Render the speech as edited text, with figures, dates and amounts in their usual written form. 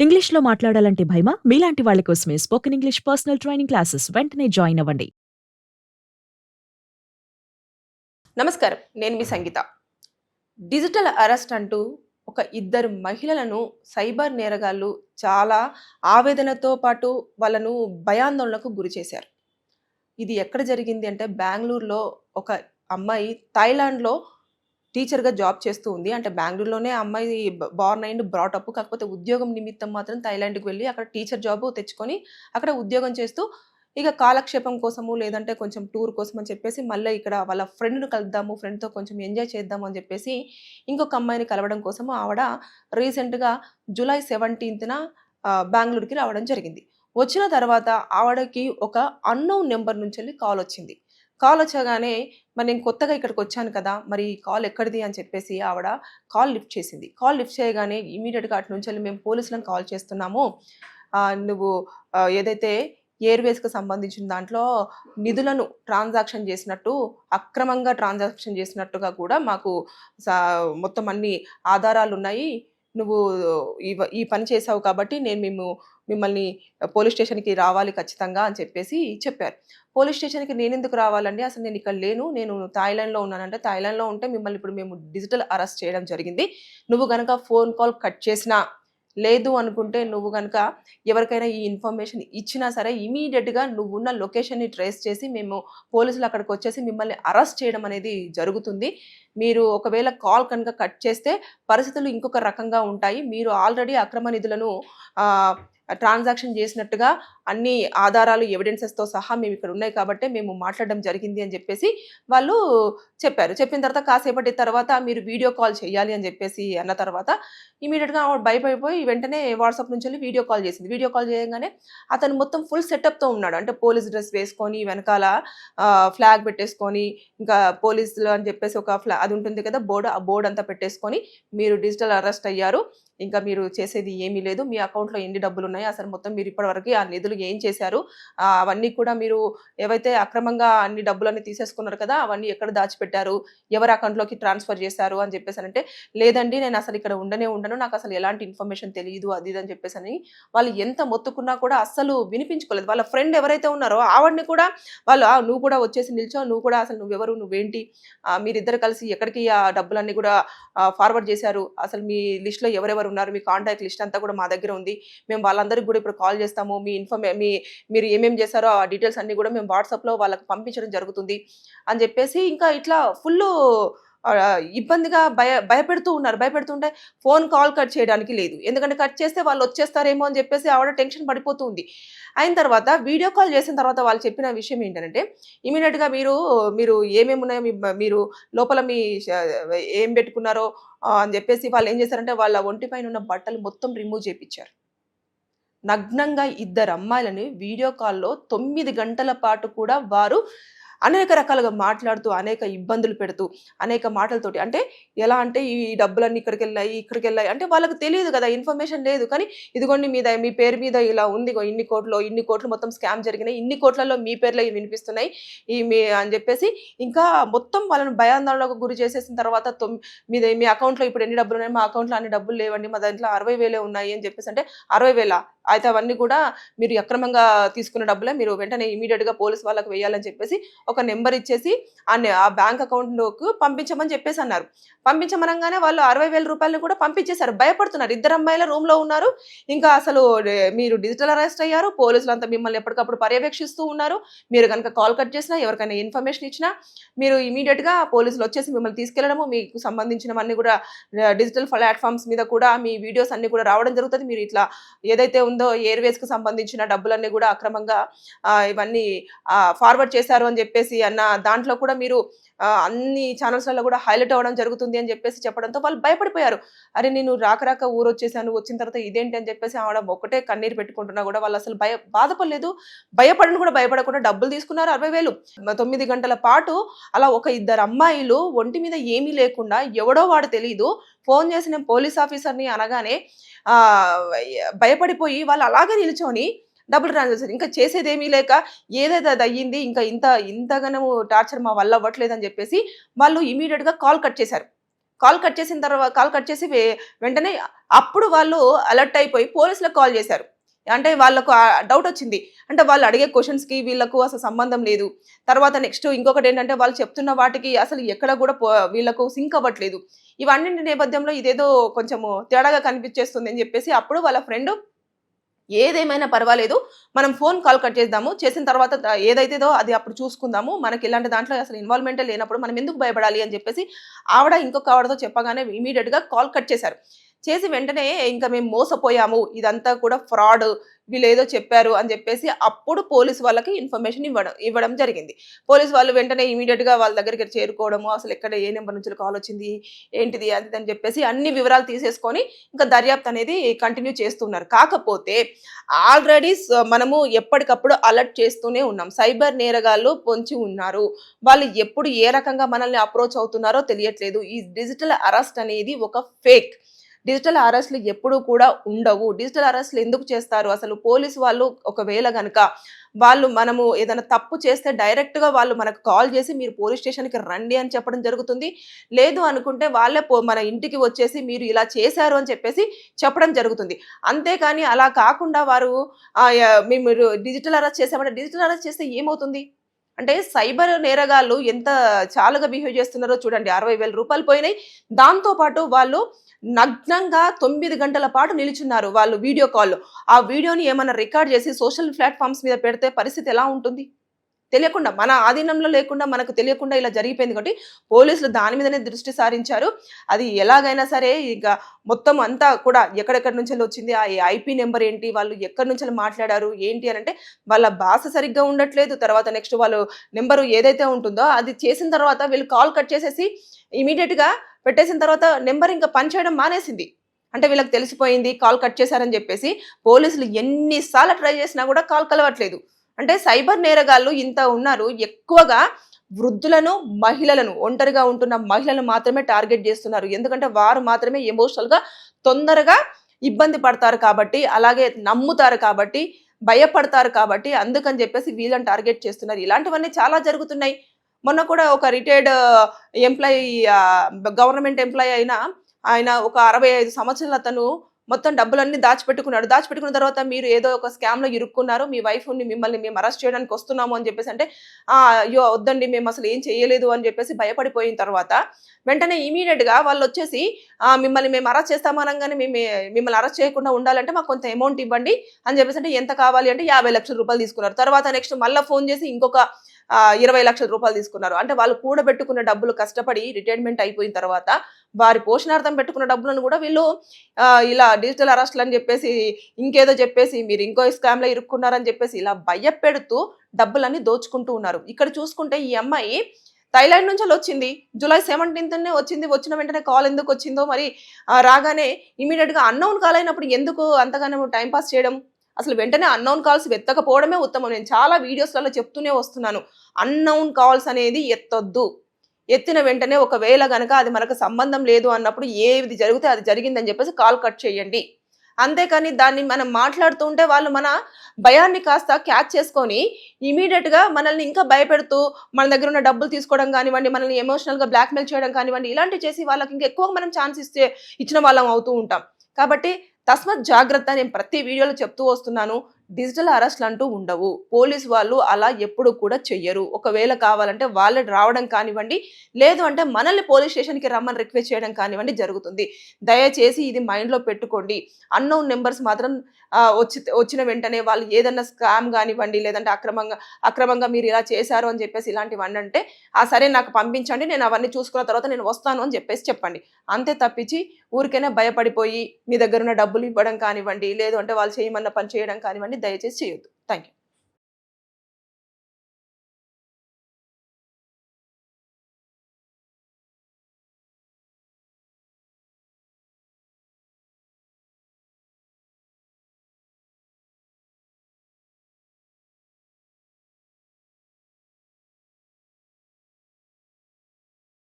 ఇంగ్లీష్‌లో మాట్లాడాలంటే భయమా? మీలాంటి వాళ్ళ కోసమే spoken English personal training classes వెంటనే జాయిన్ అవ్వండి. నమస్కారం. నేను మీ సంగీత. డిజిటల్ అరెస్ట్ అంటూ ఒక ఇద్దరు మహిళలను సైబర్ నేరగాళ్ళు చాలా ఆవేదనతో పాటు వాళ్ళను భయాందోళనకు గురిచేశారు. ఇది ఎక్కడ జరిగింది అంటే బెంగుళూరులో ఒక అమ్మాయి థాయిలాండ్‌లో టీచర్‌గా జాబ్ చేస్తూ ఉంది. అంటే బెంగుళూరులోనే ఆ అమ్మాయి బోర్న్ అండ్ బ్రాట్ అప్. కాకపోతే ఉద్యోగం నిమిత్తం మాత్రం థాయిలాండ్‌కి వెళ్లి అక్కడ టీచర్ జాబ్ తెచ్చుకొని అక్కడ ఉద్యోగం చేస్తూ ఇక కాలక్షేపం కోసము లేదంటే కొంచెం టూర్ కోసం అని చెప్పేసి మళ్ళీ ఇక్కడ వాళ్ళ ఫ్రెండ్‌ని కలుద్దాము, ఫ్రెండ్‌తో కొంచెం ఎంజాయ్ చేద్దాము అని చెప్పేసి ఇంకొక అమ్మాయిని కలవడం కోసము ఆవిడ రీసెంట్‌గా జూలై 17న బెంగుళూరుకి రావడం జరిగింది. వచ్చిన తర్వాత ఆవిడకి ఒక అన్‌నోన్ నంబర్ నుంచెల్లి కాల్ వచ్చింది. కాల్ వచ్చగానే మరి నేను కొత్తగా ఇక్కడికొచ్చాను కదా! మరి కాల్ ఎక్కడిది అని చెప్పేసి ఆవిడ కాల్ లిఫ్ట్ చేసింది. కాల్ లిఫ్ట్ చేయగానే ఇమ్మీడియేట్‌గా అటు నుంచెల్లి మేము పోలీసులను కాల్ చేస్తున్నాము. నువ్వు ఏదైతే ఎయిర్‌వేస్‌కి సంబంధించిన దాంట్లో నిధులను ట్రాన్సాక్షన్ చేసినట్టు, అక్రమంగా ట్రాన్సాక్షన్ చేసినట్టుగా కూడా మాకు సా మొత్తం అన్ని ఆధారాలున్నాయి. నువ్వు ఈ పని చేశావు కాబట్టి మిమ్మల్ని పోలీస్ స్టేషన్‌కి రావాలి ఖచ్చితంగా అని చెప్పేసి చెప్పారు. పోలీస్ స్టేషన్‌కి నేనెందుకు రావాలండి? అసలు నేనిక్కడ లేను. నేను థాయిలాండ్‌లో ఉన్నానంటే, థాయిలాండ్‌లో ఉంటే మిమ్మల్ని ఇప్పుడు మేము డిజిటల్ అరెస్ట్ చేయడం జరిగింది. నువ్వు గనక ఫోన్ కాల్ కట్ చేసినా, లేదు అనుకుంటే నువ్వు గనక ఎవరికైనా ఈ ఇన్ఫర్మేషన్ ఇచ్చినా సరే ఇమ్మీడియేట్‌గా నువ్వున్న లొకేషన్‌ని ట్రేస్ చేసి మేము పోలీసులు అక్కడికొచ్చేసి మిమ్మల్ని అరెస్ట్ చేయడం అనేది జరుగుతుంది. మీరు ఒకవేళ కాల్ కనుక కట్ చేస్తే పరిస్థితులు ఇంకొక రకంగా ఉంటాయి. మీరు ఆల్రెడీ అక్రమ నిధులను ఆహ్, ట్రాన్సాక్షన్ చేసినట్టుగా అన్ని ఆధారాలు ఎవిడెన్సెస్‌తో సహా మేమిక్కడ ఉన్నాయి కాబట్టే మేము మాట్లాడడం జరిగింది అని చెప్పేసి వాళ్ళు చెప్పారు. చెప్పిన తర్వాత కాసేపటి తర్వాత మీరు వీడియో కాల్ చేయాలి అని చెప్పేసి అన్న తర్వాత ఇమ్మీడియేట్‌గా ఆవిడ భయపడిపోయి వెంటనే వాట్సాప్ నుంచెల్లి వీడియో కాల్ చేసింది. వీడియో కాల్ చేయంగానే అతను మొత్తం ఫుల్ సెటప్‌తో ఉన్నాడు. అంటే పోలీస్ డ్రెస్ వేసుకొని వెనకాల ఫ్లాగ్ పెట్టేసుకొని ఇంకా పోలీసులు అని చెప్పేసి ఒక అది ఉంటుంది కదా! బోర్డ్. ఆ బోర్డ్ అంతా పెట్టేసుకొని మీరు డిజిటల్ అరెస్ట్ అయ్యారు. ఇంకా మీరు చేసేది ఏమీ లేదు. మీ అకౌంట్‌లో ఎన్ని డబ్బులున్నాయి? అసలు మొత్తం మీరు ఇప్పటివరకి ఆ నిధులు ఏం చేశారు? అవన్నీ కూడా మీరు ఏవైతే అక్రమంగా అన్ని డబ్బులన్నీ తీసేసుకున్నారు కదా! అవన్నీ ఎక్కడ దాచిపెట్టారు? ఎవరి అకౌంట్‌లోకి ట్రాన్స్‌ఫర్ చేశారు? అని చెప్పేసనంటే, లేదండి నేనసలు ఇక్కడ ఉండను. నాకసలు ఎలాంటి ఇన్ఫర్మేషన్ తెలీదు. అది ఇది అని చెప్పేసని వాళ్ళు ఎంత మొత్తుకున్నా కూడా అస్సలు వినిపించుకోలేదు. వాళ్ళ ఫ్రెండ్ ఎవరైతే ఉన్నారో ఆవిడని కూడా వాళ్ళు "నువ్వు కూడా వచ్చేసి నిల్చో. నువ్వు కూడా అసలు నువ్వెవరు? నువ్వేంటి? మీరిద్దరు కలిసి ఎక్కడికి ఆ డబ్బులన్నీ కూడా ఫార్వర్డ్ చేశారు. అసలు మీ లిస్ట్‌లో ఎవరెవరు ఉన్నారు? మీ కాంటాక్ట్ లిస్ట్ అంతా కూడా మా దగ్గర ఉంది. మేము వాళ్ళందరికి కూడా ఇప్పుడు కాల్ చేస్తాము. మీరు ఏమేమి చేశారో ఆ డీటెయిల్స్ అన్నీ కూడా మేము వాట్సాప్‌లో వాళ్ళకి పంపించడం జరుగుతుంది" అని చెప్పేసి ఇంకా ఇట్లా ఫుల్లు ఇబ్బందిగా భయపెడుతూ ఉన్నారు. భయపెడుతుంటే ఫోన్ కాల్ కట్ చేయడానికి లేదు. ఎందుకంటే కట్ చేస్తే వాళ్ళొచ్చేస్తారేమో అని చెప్పేసి ఆవిడ టెన్షన్ పడిపోతూ ఉంది. అయిన తర్వాత వీడియో కాల్ చేసిన తర్వాత వాళ్ళు చెప్పిన విషయం ఏంటనంటే, ఇమ్మీడియేట్‌గా మీరు ఏమేమున్నాయో మీరు లోపల ఏం పెట్టుకున్నారో అని చెప్పేసి వాళ్ళేం చేశారంటే వాళ్ళ ఒంటి పైనున్న బట్టలు మొత్తం రిమూవ్ చేపిచ్చారు. నగ్నంగా ఇద్దరమ్మాయిలని వీడియో కాల్‌లో 9 గంటల పాటు కూడా వారు అనేక రకాలుగా మాట్లాడుతూ, అనేక ఇబ్బందులు పెడుతూ, అనేక మాటలతోటి అంటే ఎలా అంటే ఈ డబ్బులన్నీ ఇక్కడికెళ్ళాయి అంటే వాళ్ళకి తెలీదు గదా! ఇన్ఫర్మేషన్ లేదు. కానీ ఇదిగోండి మీ పేరు మీద ఇలా ఉంది. ఇన్ని కోట్లు మొత్తం స్కామ్ జరిగినాయి. ఇన్ని కోట్లలో మీ పేర్లే వినిపిస్తున్నాయి. అని జెప్పేసి ఇంకా మొత్తం వాళ్ళని భయాందోళనకు గురి చేసేసిన తర్వాత మీ అకౌంట్‌లో ఇప్పుడు ఎన్ని డబ్బులున్నాయి? మా అకౌంట్‌లో అన్ని డబ్బులు లేవండి. మా దాంట్లో 60,000 ఉన్నాయి అని చెప్పేసంటే 60,000 అయితే అవన్నీ కూడా మీరు అక్రమంగా తీసుకున్న డబ్బులే. మీరు వెంటనే ఇమ్మీడియేట్‌గా పోలీస్ వాళ్ళకి వేయాలని చెప్పేసి ఒక నంబర్ ఇచ్చేసి ఆ బ్యాంక్ అకౌంట్‌లోకి పంపించమని చెప్పేసన్నారు. పంపించమనంగానే వాళ్ళు రూ. 60,000 కూడా పంపించేసారు. భయపడుతున్నారు. ఇద్దరు అమ్మాయిలు రూమ్‌లో ఉన్నారు. ఇంకా అసలు మీరు డిజిటల్ అరెస్ట్ అయ్యారు. పోలీసులంతా మిమ్మల్ని ఎప్పటికప్పుడు పర్యవేక్షిస్తూ ఉన్నారు. మీరు గనుక కాల్ కట్ చేసినా, ఎవరికైనా ఇన్ఫర్మేషన్ ఇచ్చినా, మీరు ఇమ్మీడియేట్‌గా పోలీసులొచ్చేసి మిమ్మల్ని తీసుకెళ్లడము, మీకు సంబంధించినవన్నీ కూడా డిజిటల్ ప్లాట్‌ఫార్మ్స్ మీద కూడా మీ వీడియోస్ అన్నీ కూడా రావడం జరుగుతది. మీరు ఇట్లా ఏదైతే ఉందో ఎయిర్‌వేస్‌కి సంబంధించిన డబ్బులన్నీ కూడా అక్రమంగా ఇవన్నీ ఫార్వర్డ్ చేశారు అని చెప్పేసి దాంట్లో కూడా మీరు అన్ని ఛానెల్స్‌లలో కూడా హైలైట్ అవ్వడం జరుగుతుంది అని చెప్పేసి చెప్పడంతో వాళ్ళు భయపడిపోయారు. అరే! నేను రాక ఊరొచ్చేసాను. వచ్చిన తర్వాత ఇదేంటి అని చెప్పేసి ఆవిడ ఒకటే కన్నీరు పెట్టుకుంటున్నా కూడా వాళ్ళసలు బాధపడలేదు. భయపడకుండా డబ్బులు తీసుకున్నారు 60,000. 9 గంటల పాటు అలా ఒక ఇద్దరు అమ్మాయిలు ఒంటి మీద ఏమీ లేకుండా ఎవడో వాడు తెలీదు. ఫోను చేసి నేను పోలీస్ ఆఫీసర్‌ని అనగానే భయపడిపోయి వాళ్ళు అలాగే నిల్చొని డబుల్ ట్రాన్సాక్షన్ ఇంకా చేసేదేమీ లేక ఏదైతే అది అయ్యింది. ఇంకా ఇంతగనము టార్చర్ మా వల్ల అవ్వట్లేదని జెప్పేసి వాళ్ళు ఇమ్మీడియేట్‌గా కాల్ కట్ చేశారు. కాల్ కట్ చేసిన తర్వాత కాల్ కట్ చేసి వెంటనే అప్పుడు వాళ్ళు అలర్ట్ అయిపోయి పోలీసులకు కాల్ చేశారు. అంటే వాళ్ళకు డౌట్ వచ్చింది. అంటే వాళ్ళు అడిగే క్వెషన్స్‌కి వీళ్ళకు అసలు సంబంధం లేదు. తర్వాత నెక్స్ట్ ఇంకొకటేంటంటే వాళ్ళు చెప్తున్న వాటికి అసలు ఎక్కడ కూడా వీళ్ళకు సింక్ అవ్వట్లేదు. ఇవన్నింటి నేపథ్యంలో ఇదేదో కొంచెము తేడాగా కనిపిచ్చేస్తుంది అని చెప్పేసి అప్పుడు వాళ్ళ ఫ్రెండు ఏదేమైనా పర్వాలేదు. మనం ఫోన్ కాల్ కట్ చేద్దాము. చేసిన తర్వాత ఏదైతేదో అది అప్పుడు చూసుకుందాము. మనకి ఇలాంటి దాంట్లో అసలు ఇన్వాల్వ్‌మెంటే లేనప్పుడు మనం ఎందుకు భయపడాలి అని చెప్పేసి ఆవిడ ఇంకొక ఆవిడతో చెప్పగానే ఇమ్మీడియేట్‌గా కాల్ కట్ చేశారు. చేసి వెంటనే ఇంకా మేము మోసపోయాము. ఇదంతా కూడా ఫ్రాడ్. వీళ్ళేదో చెప్పారు అని చెప్పేసి అప్పుడు పోలీస్ వాళ్ళకి ఇన్ఫర్మేషన్ ఇవ్వడం జరిగింది. పోలీస్ వాళ్ళు వెంటనే ఇమ్మీడియేట్‌గా వాళ్ళ దగ్గరికి చేరుకోవడము, అసలు ఎక్కడ ఏ నంబర్ నుంచి కాల్ వచ్చింది, ఏంటిది అది అని చెప్పేసి అన్ని వివరాలు తీసేసుకొని ఇంకా దర్యాప్తు అనేది కంటిన్యూ చేస్తున్నారు. కాకపోతే ఆల్రెడీ మనము ఎప్పటికప్పుడు అలర్ట్ చేస్తూనే ఉన్నాం. సైబర్ నేరగాళ్ళు పొంచి ఉన్నారు. వాళ్ళు ఎప్పుడు ఏ రకంగా మనల్ని అప్రోచ్ అవుతున్నారో తెలియట్లేదు. ఈ డిజిటల్ అరెస్ట్ అనేది ఒక ఫేక్. డిజిటల్ అరెస్ట్‌లు ఎప్పుడూ కూడా ఉండవు. డిజిటల్ అరెస్ట్‌లు ఎందుకు చేస్తారు? అసలు పోలీసు వాళ్ళు ఒకవేళ గనక మనము ఏదైనా తప్పు చేస్తే డైరెక్ట్‌గా వాళ్ళు మనకు కాల్ చేసి మీరు పోలీస్ స్టేషన్‌కి రండి అని చెప్పడం జరుగుతుంది. లేదు అనుకుంటే వాళ్ళే మన ఇంటికి వచ్చేసి మీరు ఇలా చేశారు అని చెప్పేసి చెప్పడం జరుగుతుంది. అంతేకాని అలా కాకుండా వారు మీరు డిజిటల్ అరెస్ట్ చేసామంటే డిజిటల్ అరెస్ట్ చేస్తే ఏమవుతుంది? అంటే సైబర్ నేరగాళ్ళు ఎంత చాలాగా బిహేవ్ చేస్తున్నారో చూడండి. 60,000 రూపాయలు పోయినాయి. దాంతో పాటు వాళ్ళు నగ్నంగా 9 గంటల పాటు నిలుచున్నారు వాళ్ళు వీడియో కాల్‌లో. ఆ వీడియోని ఏమన్నా రికార్డ్ చేసి సోషల్ ప్లాట్‌ఫార్మ్స్ మీద పెడితే పరిస్థితి ఎలా ఉంటుంది? తెలియకుండా మన ఆధీనంలో లేకుండా మనకు తెలియకుండా ఇలా జరిగిపోయింది కాబట్టి పోలీసులు దాని మీదనే దృష్టి సారించారు. అది ఎలాగైనా సరే ఇక మొత్తం అంతా కూడా ఎక్కడెక్కడి నుంచెల్లి వచ్చింది, ఆ ఐపీ నెంబర్ ఏంటి, వాళ్ళు ఎక్కడి నుంచెల్లి మాట్లాడారు ఏంటి అనంటే వాళ్ళ భాష సరిగ్గా ఉండట్లేదు. తర్వాత నెక్స్ట్ వాళ్ళు నెంబరు ఏదైతే ఉంటుందో అది చేసిన తర్వాత వీళ్ళు కాల్ కట్ చేసేసి ఇమీడియేట్‌గా పెట్టేసిన తర్వాత నెంబర్ ఇంకా పనిచేయడం మానేసింది. అంటే వీళ్ళకి తెలిసిపోయింది కాల్ కట్ చేశారని చెప్పేసి పోలీసులు ఎన్ని సార్లు ట్రై చేసినా కూడా కాల్ కలవట్లేదు. అంటే సైబర్ నేరగాళ్ళు ఇంత ఉన్నారు. ఎక్కువగా వృద్ధులను, మహిళలను, ఒంటరిగా ఉంటున్న మహిళలను మాత్రమే టార్గెట్ చేస్తున్నారు. ఎందుకంటే వారు మాత్రమే ఎమోషనల్‌గా తొందరగా ఇబ్బంది పడతారు కాబట్టి, అలాగే నమ్ముతారు కాబట్టి, భయపడతారు కాబట్టి అందుకని చెప్పేసి వీళ్ళని టార్గెట్ చేస్తున్నారు. ఇలాంటివన్నీ చాలా జరుగుతున్నాయి. మొన్న కూడా ఒక రిటైర్డ్ ఎంప్లాయీ గవర్నమెంట్ ఎంప్లాయీ ఆయన ఒక 65 సంవత్సరాల అతను మొత్తం డబ్బులన్నీ దాచిపెట్టుకున్నాడు. దాచిపెట్టుకున్న తర్వాత మీరు ఏదో ఒక స్కామ్‌లో ఇరుక్కున్నారు. మీ వైఫ్‌ని మిమ్మల్ని మేము అరెస్ట్ చేయడానికి వస్తున్నాము అని చెప్పేసి అంటే, అయ్యో! వద్దండి మేము అసలు ఏం చేయలేదు అని చెప్పేసి భయపడిపోయిన తర్వాత వెంటనే ఇమ్మీడియేట్‌గా వాళ్ళొచ్చేసి మిమ్మల్ని మేము అరెస్ట్ చేస్తాము అనంగానే మిమ్మల్ని అరెస్ట్ చేయకుండా ఉండాలంటే మాకు కొంత అమౌంట్ ఇవ్వండి అని చెప్పేసి అంటే ఎంత కావాలి అంటే 50,00,000 రూపాయలు తీసుకున్నారు. తర్వాత నెక్స్ట్ మళ్ళా ఫోన్ చేసి ఇంకొక 20,00,000 రూపాయలు తీసుకున్నారు. అంటే వాళ్ళు కూడబెట్టుకున్న డబ్బులు కష్టపడి రిటైర్మెంట్ అయిపోయిన తర్వాత వారి పోషణార్థం పెట్టుకున్న డబ్బులను కూడా వీళ్ళు ఇలా డిజిటల్ అరెస్ట్‌లు అని చెప్పేసి ఇంకేదో చెప్పేసి మీరు ఇంకో స్కామ్‌లో ఇరుక్కున్నారని చెప్పేసి ఇలా భయపెడుతూ డబ్బులన్నీ దోచుకుంటూ ఉన్నారు. ఇక్కడ చూసుకుంటే ఈ అమ్మాయి థాయిలాండ్ నుంచి వచ్చింది. జూలై 17థ్‌నే వచ్చింది. వచ్చిన వెంటనే కాల్ ఎందుకు వచ్చిందో మరి రాగానే ఇమ్మీడియేట్‌గా అన్నోన్ కాల్ అయినప్పుడు ఎందుకు అంతగానో టైమ్ పాస్ చేయడం? అసలు వెంటనే అన్నోన్ కాల్స్ ఎత్తకపోవడమే ఉత్తమం. నేను చాలా వీడియోస్‌లలో చెప్తూనే వస్తున్నాను. అన్నోన్ కాల్స్ అనేది ఎత్తొద్దు. ఎత్తిన వెంటనే ఒకవేళ గనక అది మనకు సంబంధం లేదు అన్నప్పుడు ఏది జరిగితే అది జరిగిందని చెప్పేసి కాల్ కట్ చేయండి. అంతేకాని దాన్ని మనం మాట్లాడుతూ ఉంటే వాళ్ళు మన భయాన్ని కాస్త క్యాచ్ చేసుకొని ఇమ్మీడియేట్‌గా మనల్ని ఇంకా భయపెడుతూ మన దగ్గర ఉన్న డబ్బులు తీసుకోవడం కానివ్వండి, మనల్ని ఎమోషనల్‌గా బ్లాక్‌మెయిల్ చేయడం కానివ్వండి, ఇలాంటివి చేసి వాళ్ళకి ఇంకా ఎక్కువ మనం ఛాన్స్ ఇచ్చిన వాళ్ళం అవుతూ ఉంటాం. కాబట్టి తస్మత్ జాగ్రత్త నేను ప్రతి వీడియోలో చెప్తూ వస్తున్నాను. డిజిటల్ అరెస్ట్‌లు అంటూ ఉండవు. పోలీసు వాళ్ళు అలా ఎప్పుడు కూడా చెయ్యరు. ఒకవేళ కావాలంటే వాళ్ళే రావడం కానివ్వండి, లేదు అంటే మనల్ని పోలీస్ స్టేషన్‌కి రమ్మని రిక్వెస్ట్ చేయడం కానివ్వండి జరుగుతుంది. దయచేసి ఇది మైండ్‌లో పెట్టుకోండి. అన్నోన్ నంబర్స్ మాత్రం వచ్చిన వెంటనే వాళ్ళు ఏదన్నా స్కామ్ కానివ్వండి, లేదంటే అక్రమంగా మీరు ఇలా చేశారు అని చెప్పేసి ఇలాంటివన్నీ అంటే, సరే నాకు పంపించండి. నేను అవన్నీ చూసుకున్న తర్వాత నేను వస్తాను అని చెప్పండి. అంతే తప్పించి ఊరికైనా భయపడిపోయి మీ దగ్గర ఉన్న డబ్బులు ఇవ్వడం కానివ్వండి, లేదు అంటే వాళ్ళు చేయమన్న పని చేయడం కానివ్వండి దయచేసి చేయొద్దు. Thank you.